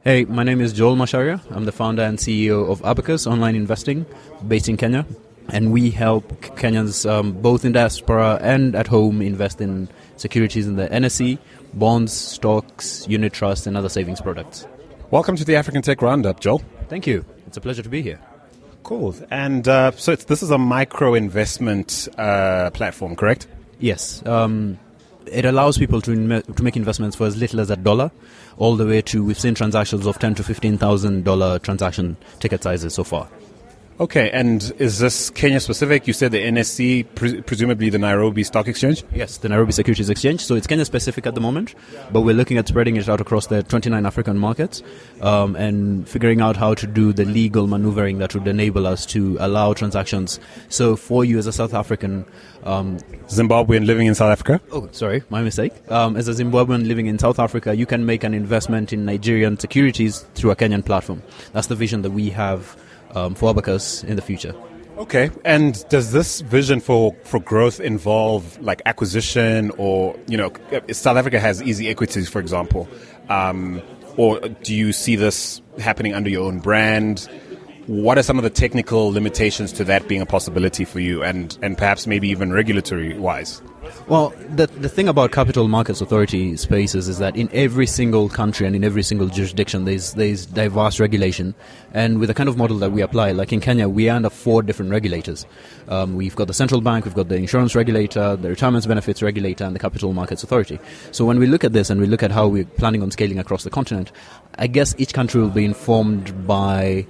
Hey, my name is Joel Macharia. I'm the founder and CEO of Abacus Online Investing, based in Kenya. And we help Kenyans, both in diaspora and at home, invest in securities in the NSE, bonds, stocks, unit trusts, and other savings products. Welcome to the African Tech Roundup, Joel. Thank you. It's a pleasure to be here. Cool. And this is a micro investment platform, correct? Yes. It allows people to make investments for as little as $1, all the way to, we've seen transactions of $10,000 to $15,000 transaction ticket sizes so far. Okay, and is this Kenya specific? You said the NSC, presumably the Nairobi Stock Exchange? Yes, the Nairobi Securities Exchange. So it's Kenya specific at the moment, but we're looking at spreading it out across the 29 African markets and figuring out how to do the legal maneuvering that would enable us to allow transactions. So for you as a South African... Zimbabwean living in South Africa? Oh, sorry, my mistake. As a Zimbabwean living in South Africa, you can make an investment in Nigerian securities through a Kenyan platform. That's the vision that we have for Abacus in the future. Okay, and does this vision for growth involve like acquisition or, South Africa has easy equities, for example, or do you see this happening under your own brand? What are some of the technical limitations to that being a possibility for you and perhaps maybe even regulatory-wise? Well, the thing about capital markets authority spaces is that in every single country and in every single jurisdiction there's diverse regulation, and with the kind of model that we apply, like in Kenya, we are under 4 different regulators. We've got the central bank, we've got the insurance regulator, the retirement benefits regulator, and the capital markets authority. So when we look at this and we look at how we're planning on scaling across the continent, I guess each country will be informed by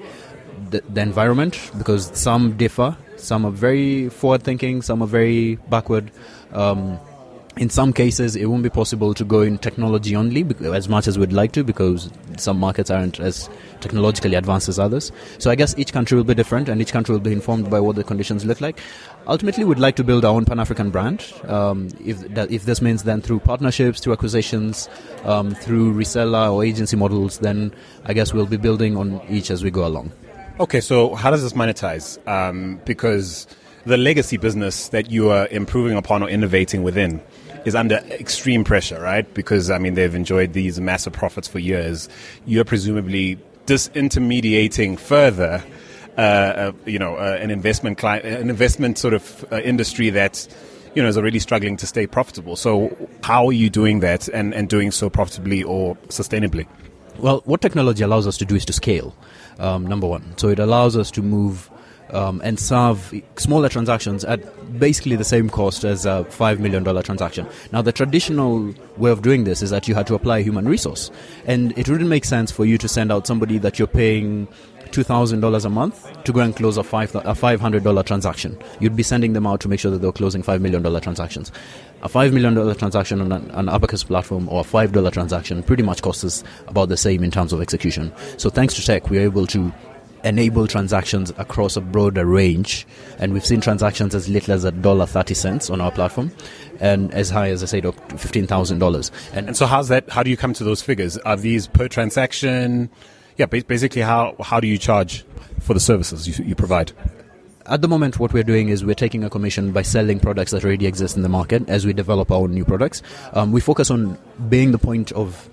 the environment, because some differ. Some are very forward-thinking, some are very backward. In some cases, it won't be possible to go in technology only as much as we'd like to, because some markets aren't as technologically advanced as others. So I guess each country will be different, and each country will be informed by what the conditions look like. Ultimately, we'd like to build our own Pan-African brand. If this means then through partnerships, through acquisitions, through reseller or agency models, then I guess we'll be building on each as we go along. Okay, so how does this monetize? Because the legacy business that you are improving upon or innovating within is under extreme pressure, right? Because, they've enjoyed these massive profits for years. You're presumably disintermediating further, an investment sort of industry that, is already struggling to stay profitable. So how are you doing that and doing so profitably or sustainably? Well, what technology allows us to do is to scale, number one. So it allows us to move and serve smaller transactions at basically the same cost as a $5 million transaction. Now, the traditional way of doing this is that you had to apply human resource. And it wouldn't make sense for you to send out somebody that you're paying $2,000 a month to go and close a $500 transaction. You'd be sending them out to make sure that they're closing $5 million transactions. A $5 million transaction on an Abacus platform or a $5 transaction pretty much costs us about the same in terms of execution. So thanks to tech, we're able to enable transactions across a broader range, and we've seen transactions as little as $1.30 on our platform, and as high as I said, up to $15,000. And so how do you come to those figures? Are these per transaction? Yeah, basically how do you charge for the services you provide? At the moment, what we're doing is we're taking a commission by selling products that already exist in the market as we develop our own new products. We focus on being the point of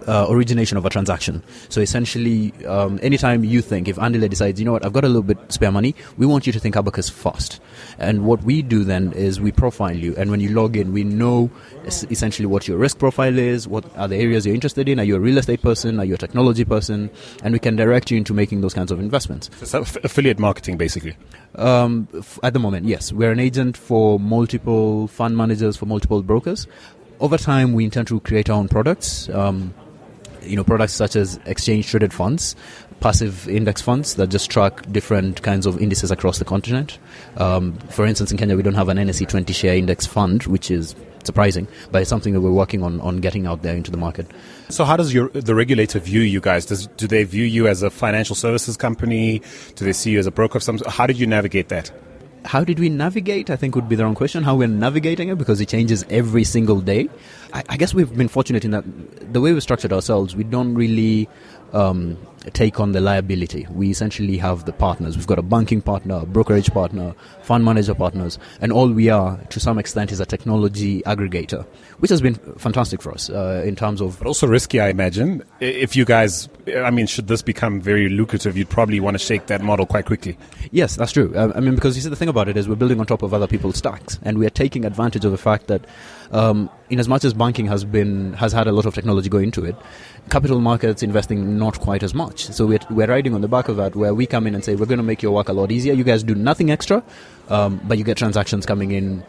origination of a transaction. So essentially, anytime you think, if Andile decides, you know what, I've got a little bit spare money, we want you to think Abacus first. And what we do then is we profile you. And when you log in, we know essentially what your risk profile is, what are the areas you're interested in, are you a real estate person, are you a technology person, and we can direct you into making those kinds of investments. So affiliate marketing, basically. At the moment, yes. We're an agent for multiple fund managers, for multiple brokers. Over time, we intend to create our own products. Products such as exchange-traded funds, passive index funds that just track different kinds of indices across the continent. For instance, in Kenya, we don't have an NSE 20 share index fund, which is surprising, but it's something that we're working on getting out there into the market. So how does the regulator view you guys? Do they view you as a financial services company? Do they see you as a broker of some sort? How did you navigate that? How did we navigate, I think would be the wrong question. How we're navigating it, because it changes every single day. I guess we've been fortunate in that the way we structured ourselves, we don't really take on the liability. We essentially have the partners. We've got a banking partner, a brokerage partner, fund manager partners, and all we are, to some extent, is a technology aggregator, which has been fantastic for us in terms of... But also risky, I imagine. If you guys I mean, should this become very lucrative, you'd probably want to shake that model quite quickly. Yes, that's true. I mean, because you see, the thing about it is we're building on top of other people's stacks, and we are taking advantage of the fact that, in as much as banking has had a lot of technology going into it, capital markets investing not quite as much. So we're riding on the back of that, where we come in and say we're going to make your work a lot easier. You guys do nothing extra, but you get transactions coming in,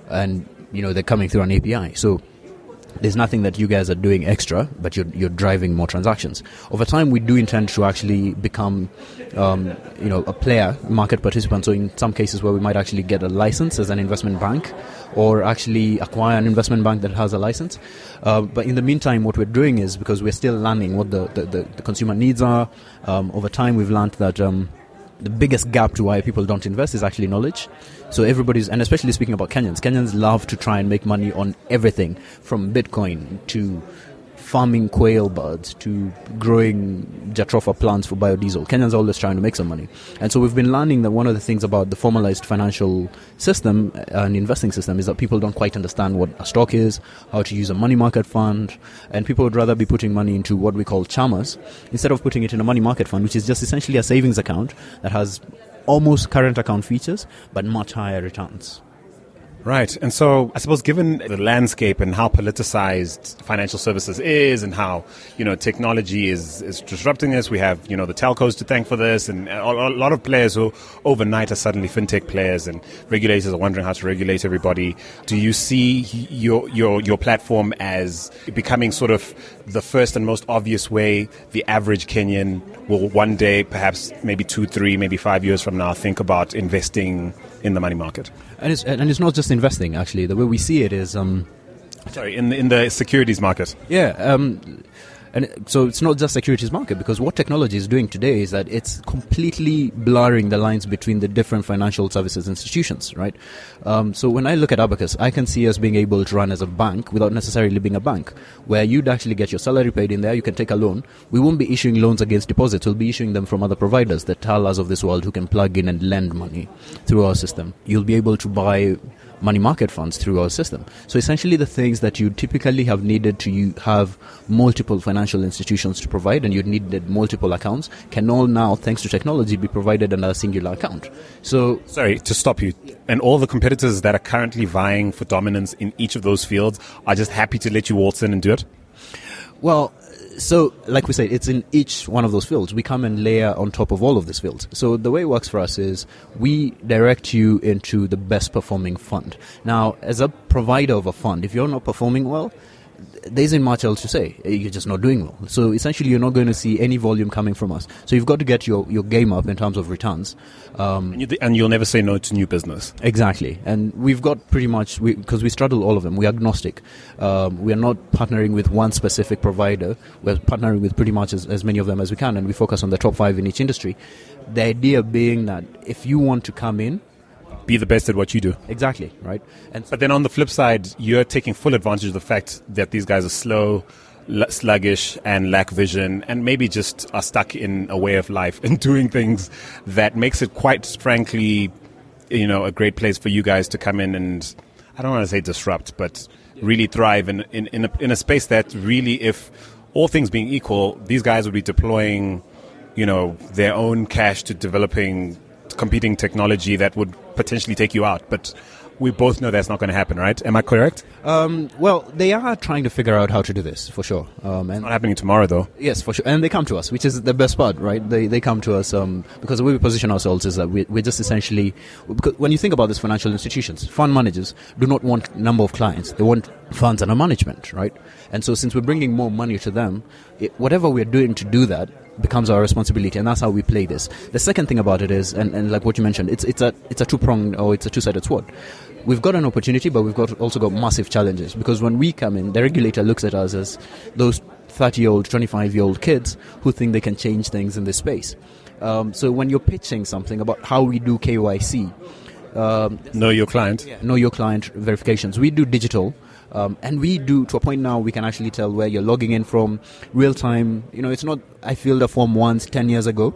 and they're coming through an API. So there's nothing that you guys are doing extra, but you're driving more transactions. Over time, we do intend to actually become, a player, market participant. So in some cases where we might actually get a license as an investment bank, or actually acquire an investment bank that has a license. But in the meantime, what we're doing is, because we're still learning what the consumer needs are, over time we've learned that the biggest gap to why people don't invest is actually knowledge. So and especially speaking about Kenyans love to try and make money on everything, from Bitcoin to farming quail birds to growing jatropha plants for biodiesel. Kenyans are always trying to make some money. And so we've been learning that one of the things about the formalized financial system and investing system is that people don't quite understand what a stock is, how to use a money market fund, and people would rather be putting money into what we call chamas instead of putting it in a money market fund, which is just essentially a savings account that has almost current account features but much higher returns. Right. And so I suppose given the landscape and how politicized financial services is, and how, technology is disrupting this, we have, the telcos to thank for this, and a lot of players who overnight are suddenly fintech players, and regulators are wondering how to regulate everybody. Do you see your platform as becoming sort of the first and most obvious way the average Kenyan will one day, perhaps maybe 2, 3, maybe 5 years from now, think about investing in the money market? And it's not just investing, actually. The way we see it is... in the securities market. Yeah, and so it's not just securities market, because what technology is doing today is that it's completely blurring the lines between the different financial services institutions, right? So when I look at Abacus, I can see us being able to run as a bank without necessarily being a bank, where you'd actually get your salary paid in there, you can take a loan. We won't be issuing loans against deposits, we'll be issuing them from other providers, the Talas of this world, who can plug in and lend money through our system. You'll be able to buy money market funds through our system. So essentially the things that you typically have needed to have multiple financial institutions to provide, and you'd needed multiple accounts, can all now, thanks to technology, be provided under a singular account. So, sorry to stop you, and all the competitors that are currently vying for dominance in each of those fields are just happy to let you waltz in and do it? Well, so, like we said, it's in each one of those fields. We come and layer on top of all of these fields. So the way it works for us is we direct you into the best performing fund. Now, as a provider of a fund, if you're not performing well, there isn't much else to say. You're just not doing well. So essentially, you're not going to see any volume coming from us. So you've got to get your game up in terms of returns. And you'll never say no to new business. Exactly. And we've got pretty much, because we straddle all of them, we're agnostic. We are not partnering with one specific provider. We're partnering with pretty much as many of them as we can, and we focus on the top 5 in each industry. The idea being that if you want to come in, be the best at what you do. Exactly, right? But then on the flip side, you're taking full advantage of the fact that these guys are slow, sluggish, and lack vision, and maybe just are stuck in a way of life and doing things that makes it quite frankly, a great place for you guys to come in and, I don't want to say disrupt, but really thrive in a space that really, if all things being equal, these guys would be deploying, their own cash to developing competing technology that would potentially take you out. But we both know that's not going to happen, right? Am I correct? Well, they are trying to figure out how to do this, for sure. And it's not happening tomorrow, though. Yes, for sure. And they come to us, which is the best part, right? They come to us because the way we position ourselves is that we're just essentially... Because when you think about these financial institutions, fund managers do not want number of clients. They want funds under management, right? And so since we're bringing more money to them, whatever we're doing to do that becomes our responsibility, and that's how we play this. The second thing about it is, and like what you mentioned, it's a two-pronged, or it's a two-sided sword. We've got an opportunity, but we've also got massive challenges, because when we come in, the regulator looks at us as those 30-year-old, 25-year-old kids who think they can change things in this space. So when you're pitching something about how we do KYC, know your client. Yeah, know your client verifications. We do digital. And we do, to a point now, we can actually tell where you're logging in from, real time. It's not, I filled a form once 10 years ago,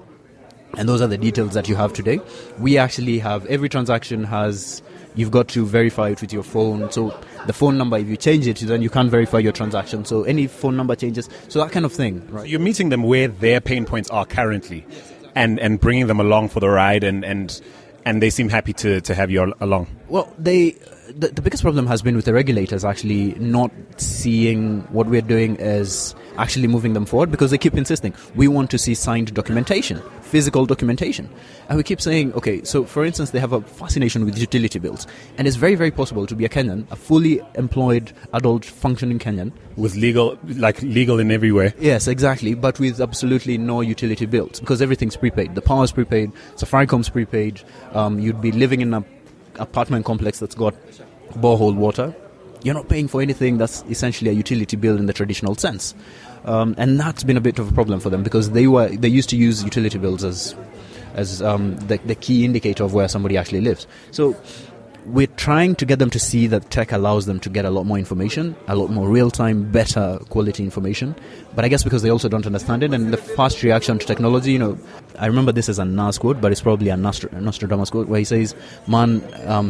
and those are the details that you have today. We actually have, every transaction has you've got to verify it with your phone. So the phone number, if you change it, then you can't verify your transaction. So any phone number changes. So that kind of thing. Right? So you're meeting them where their pain points are currently, and bringing them along for the ride, and they seem happy to have you along. Well, the biggest problem has been with the regulators actually not seeing what we're doing as actually moving them forward, because they keep insisting, we want to see signed documentation, physical documentation. And we keep saying, okay, so for instance, they have a fascination with utility bills. And it's very, very possible to be a Kenyan, a fully employed adult functioning Kenyan. With legal in every way. Yes, exactly, but with absolutely no utility bills, because everything's prepaid. The power's prepaid, Safaricom's prepaid, you'd be living in an apartment complex that's got borehole water. You're not paying for anything that's essentially a utility bill in the traditional sense. And that's been a bit of a problem for them, because they used to use utility bills as the key indicator of where somebody actually lives. So we're trying to get them to see that tech allows them to get a lot more information, a lot more real-time, better quality information. But I guess because they also don't understand it, and the fast reaction to technology, I remember this as a Nas quote, but it's probably a Nostradamus quote, where he says, man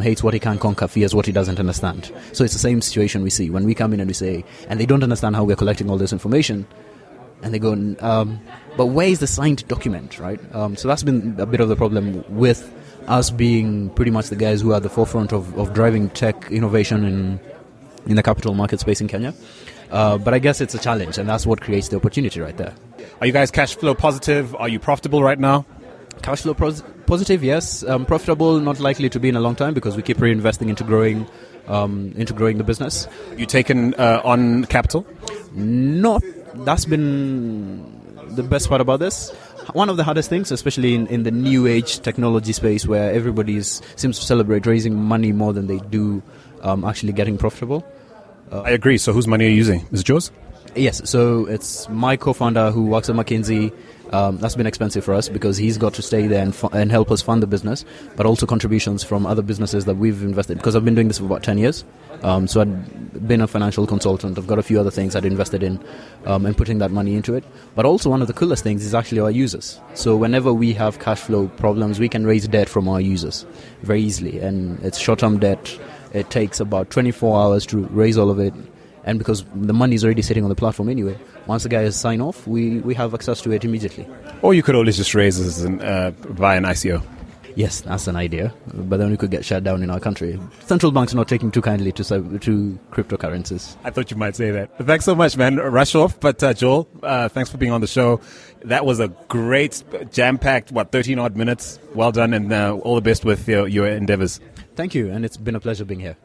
hates what he can't conquer, fears what he doesn't understand. So it's the same situation we see when we come in and we say, and they don't understand how we're collecting all this information, and they go, but where is the signed document, right? So that's been a bit of the problem with us being pretty much the guys who are at the forefront of driving tech innovation in the capital market space in Kenya. But I guess it's a challenge, and that's what creates the opportunity right there. Are you guys cash flow positive? Are you profitable right now? Cash flow positive, yes. Profitable, not likely to be in a long time, because we keep reinvesting into growing the business. You taken on capital? No, that's been the best part about this. One of the hardest things, especially in the new age technology space, where everybody seems to celebrate raising money more than they do actually getting profitable. I agree. So whose money are you using? Is it yours? Yes. So it's my co-founder who works at McKinsey. That's been expensive for us, because he's got to stay there and help us fund the business, but also contributions from other businesses that we've invested, because I've been doing this for about 10 years. So I'd been a financial consultant. I've got a few other things I'd invested in and putting that money into it. But also one of the coolest things is actually our users. So whenever we have cash flow problems, we can raise debt from our users very easily. And it's short-term debt. It takes about 24 hours to raise all of it. And because the money is already sitting on the platform anyway, once the guys sign off, we have access to it immediately. Or you could always just raise this via an ICO. Yes, that's an idea, but then we could get shut down in our country. Central banks are not taking too kindly to cryptocurrencies. I thought you might say that. But thanks so much, man. Rush off, but Joel, thanks for being on the show. That was a great, jam-packed, 13-odd minutes. Well done, and all the best with your endeavors. Thank you, and it's been a pleasure being here.